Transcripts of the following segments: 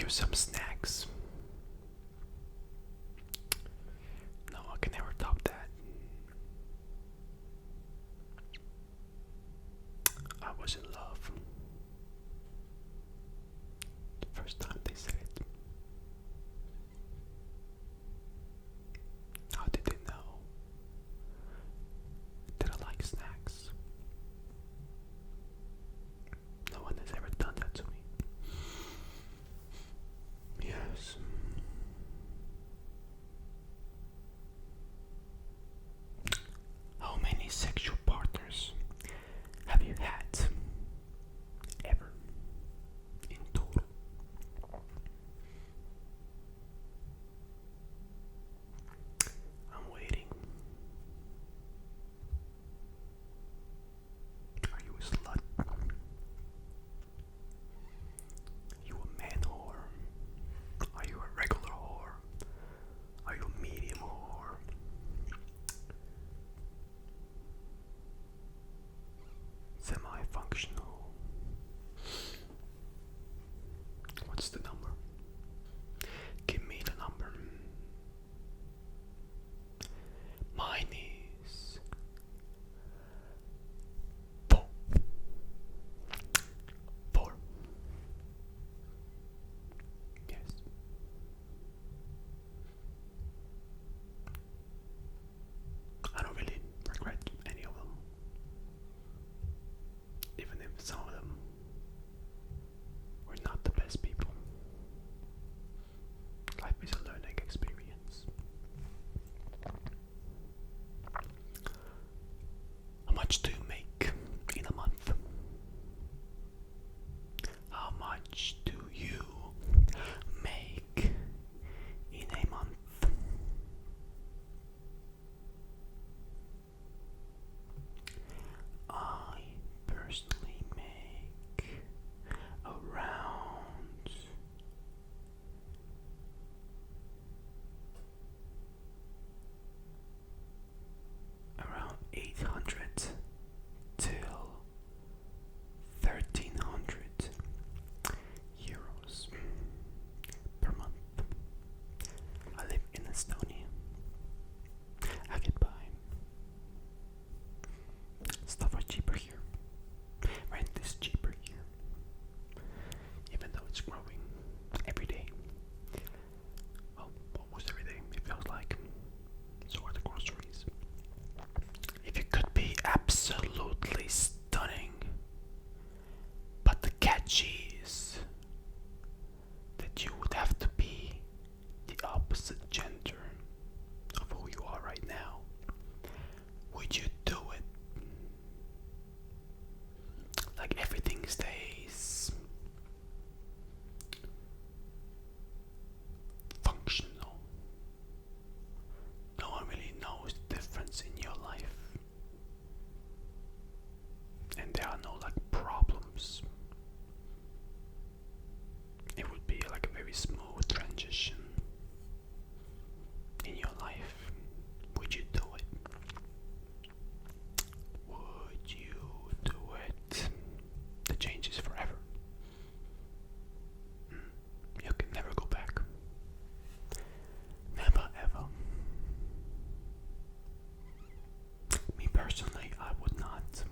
you some snacks. No, I can never top that. I was in love. The first time they said it. How did they know that I like snacks? No one has ever done that to me. Yes. How many sexual partners have you had ever in total? I'm waiting. Are you a slut? Are you a man whore? Are you a regular whore? Are you a medium whore? Semi-functional? What's the number? Give me the number. Mine is 4. 4. Yes. I don't really regret any of them. Even if some of them were not the best people. Life is a learning experience. How much do you make in a month? How much do you make in a month? I personally make around 800 till 1,300 euros per month. I live in Estonia. I get by. Stuff are cheaper here. Rent is cheaper here. Even though it's growing every day. Well, almost every day, it feels like. So are the groceries. If you could be absolutely stunning, but the catch is that you would have to be the opposite gender of who you are right now, would you do it? Like everything stays functional. No one really knows the difference in your life. And there are no like problems. It would be like a very smooth transition in your life. Would you do it? Would you do it? The change is forever. You can never go back. Never ever. Me personally, I would not.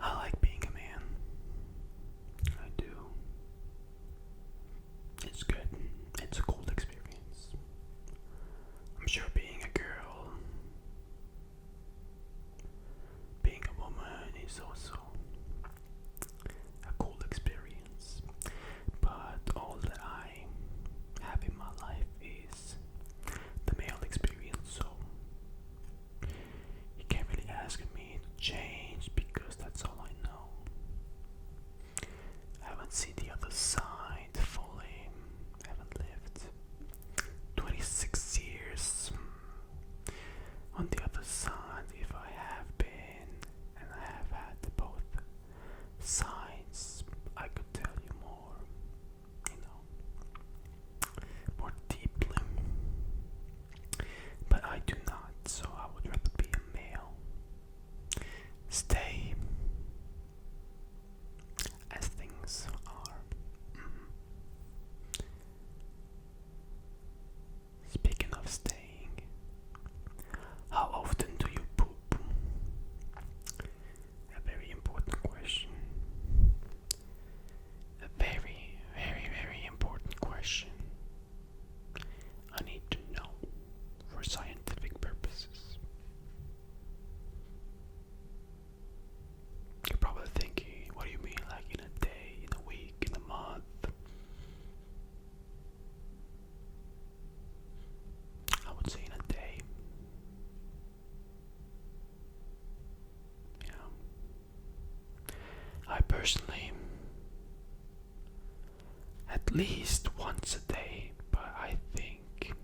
I like being a man. I do. It's good. It's a cool experience. I'm sure being a girl, being a woman is also a cool experience. But all that I have in my life is the male experience, so you can't really ask me to change because that's all I know. I haven't seen the other side fully. I haven't lived 26 years on the other side. If I have been, and I have had both sides, I could tell you more, more deeply. But I do not, so I would rather be a male. Stay as things least once a day, but I think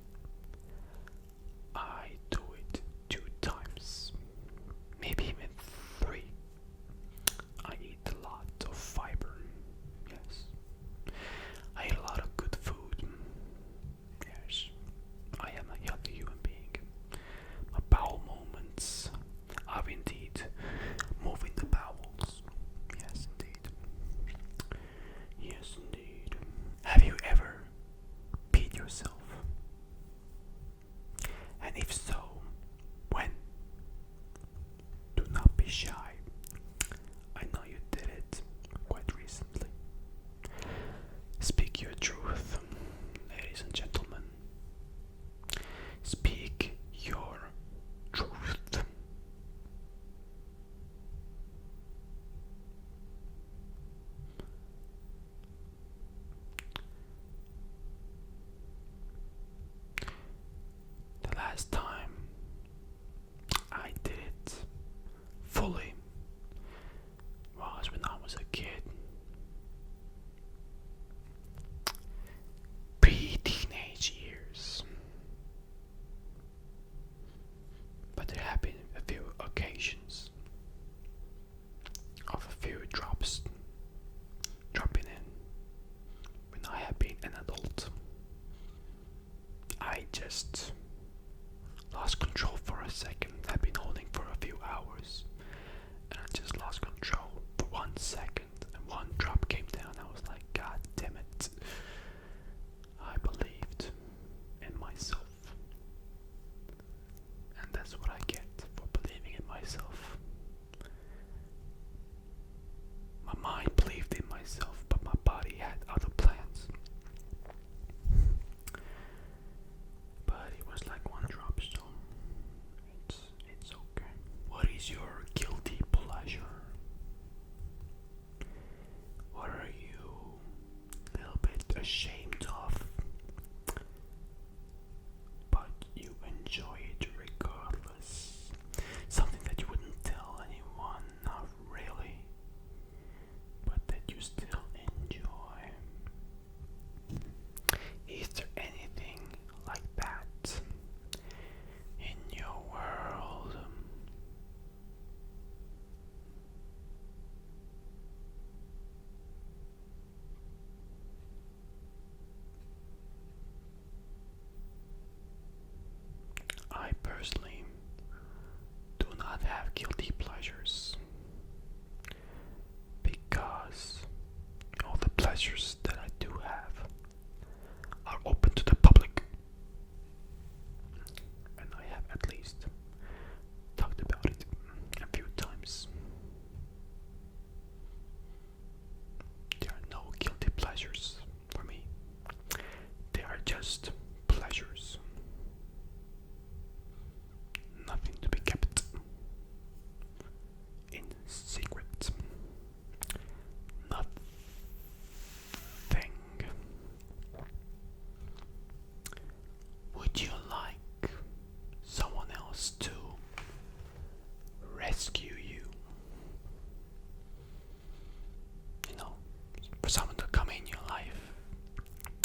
I do it 2 times, maybe even 3. I eat a lot of fiber, yes. I eat a lot of good food, yes. I am a healthy human being. My bowel moments are indeed moving the bowels, yes indeed. Yes indeed. Have you ever peed yourself? And if so, when? Do not be shy. I know you did it quite recently. Speak your truth, ladies and gentlemen. Speak your truth. The last time I did it fully was when I was a kid. Pre-teenage years. But there have been a few occasions of a few drops dropping in when I have been an adult. I just lost control for a second. I've been holding for a few hours and I just lost control for 1 second, and one drop came down. I was like, God damn it. I believed in myself, and that's what I get for believing in myself. My mind believed in myself, but my body had other plans. But it was like one drop, so it's okay. What is your guilty pleasure? What are you a little bit ashamed of, but you enjoy it regardless? Something that you wouldn't tell anyone, not really, but that you still enjoy. Is there anything like that in your world? I personally do not have guilty pleasures because all the pleasures that I do have are open to the public, and I have at least talked about it a few times. There are no guilty pleasures for me. They are just pleasures. Nothing to be kept in secret. Nothing. Would you like someone else to rescue you? You know, for someone to come in your life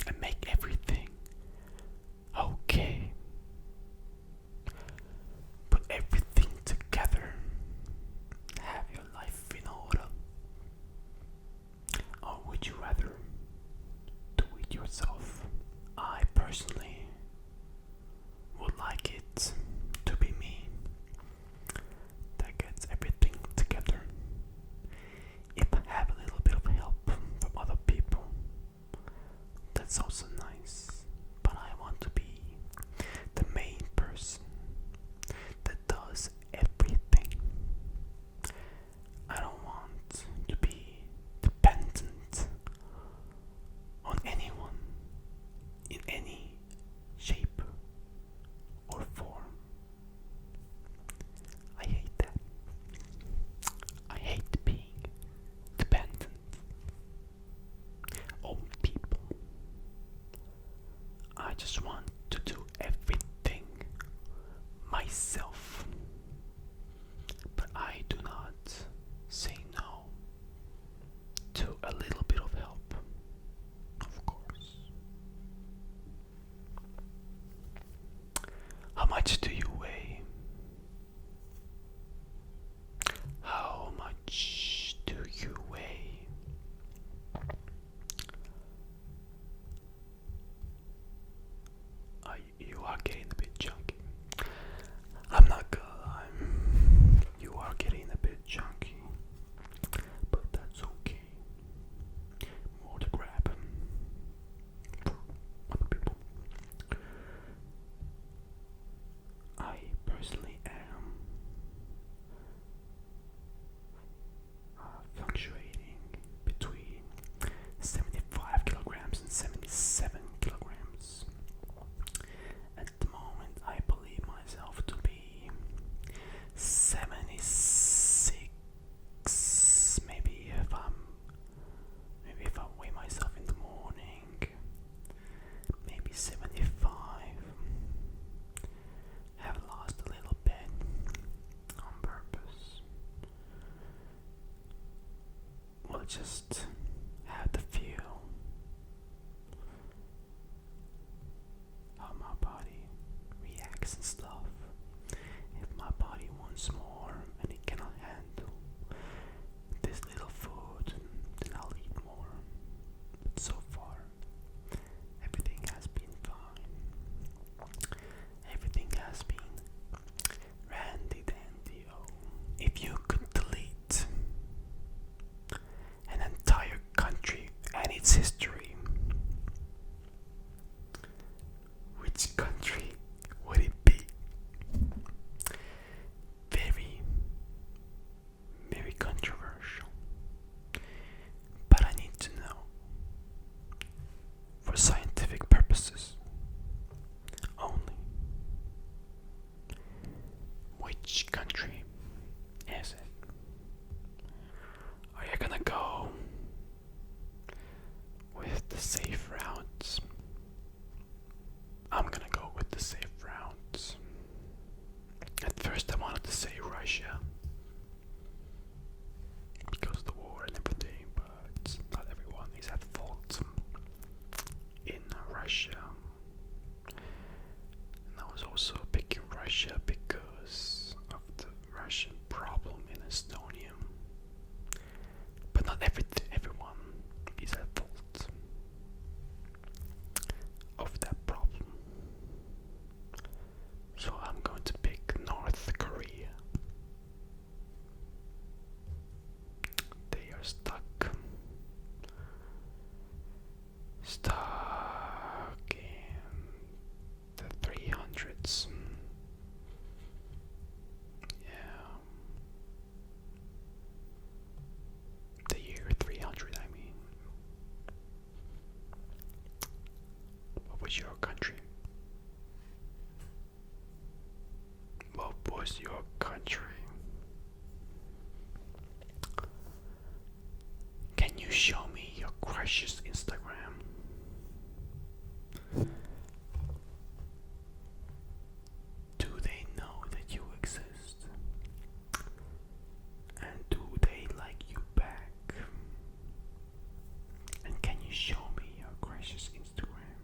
and make everything okay. Put everything together. Have your life in order. Or would you rather do it yourself? I personally would like it to be me that gets everything together. If I have a little bit of help from other people, that's also nice. But I want to be the main person that does everything. I don't want to be dependent on anyone in any shape or form. I hate that. I hate being dependent on people. I just want to do everything myself. But I do not say no to a little bit of help, of course. its history, which country would it be? Very, very controversial. But I need to know, for scientific purposes only, which country is it? Are you gonna go with the safe routes? I'm gonna go with the safe routes. At first I wanted to say Russia, because of the war and everything, but not everyone is at fault in Russia. And I was also picking Russia because of the Russian problem in Estonia. But not everyone is at fault of that problem. So I'm going to pick North Korea. They are stuck in the 300s. Yeah. The year 300, I mean. What was your country? What was your country? Can you show me your crush's Instagram? Do they know that you exist? And do they like you back? And can you show me your crush's Instagram?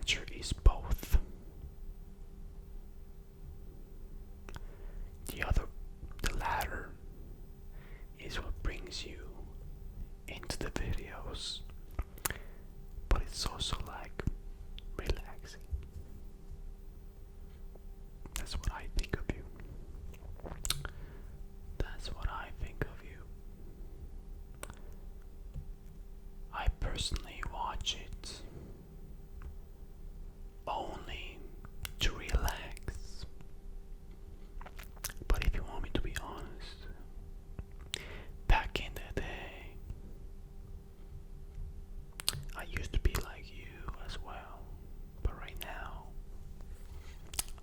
answer is both. The latter is what brings you into the videos, but it's also like relaxing. That's what I think of you. That's what I think of you. I personally watch it only to relax. But if you want me to be honest, back in the day, I used to be like you as well. But right now,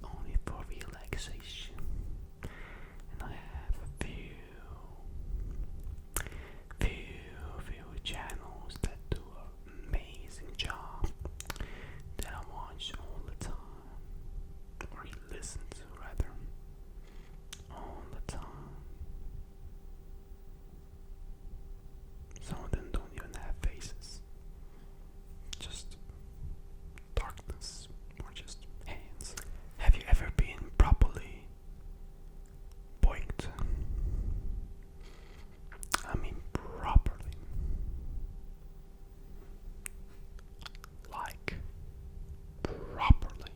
only for relaxation. And I have a few channels that do an amazing job that I watch all the time, or listen to rather, all the time. Some of them don't even have faces, just darkness or just hands. Have you ever been properly boinked? I mean properly. Like properly.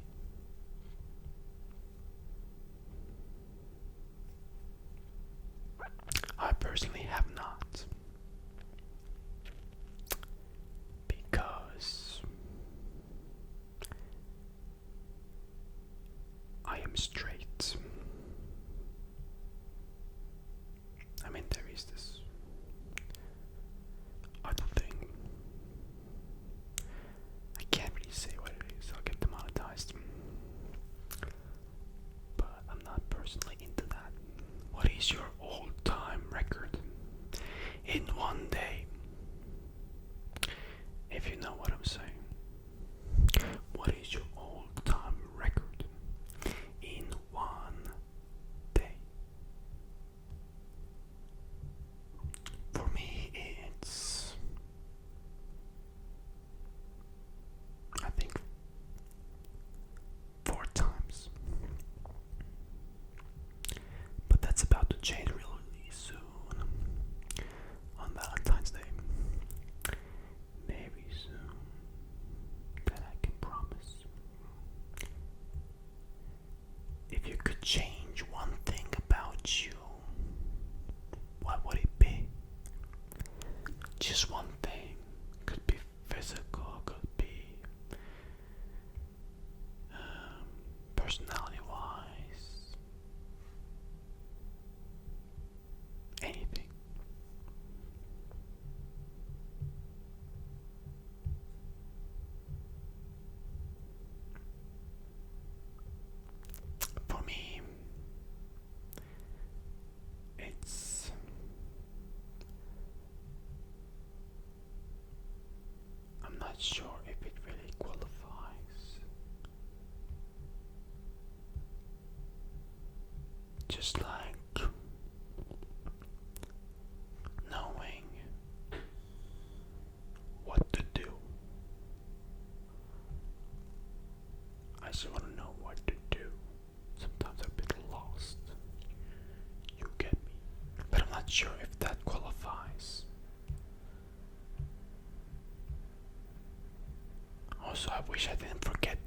I personally have not, because I am straight. I mean, there is this other thing. I can't really say what it is, I'll get demonetized. But I'm not personally into that. What is your all-time record in one day? If you know what I'm saying. What is your all-time record in one day? For me, it's, I think, 4 times. But that's about to change really soon. On Valentine's Day. Very soon. That I can promise. If you could change one thing about you, what would it be? Just one thing. Could be physical, could be personality wise, anything. For me, it's I'm not sure if it really qualifies. Just like knowing what to do. I just want to know what to do. Sometimes I'm a bit lost. You get me? But I'm not sure if that qualifies. Also, I wish I didn't forget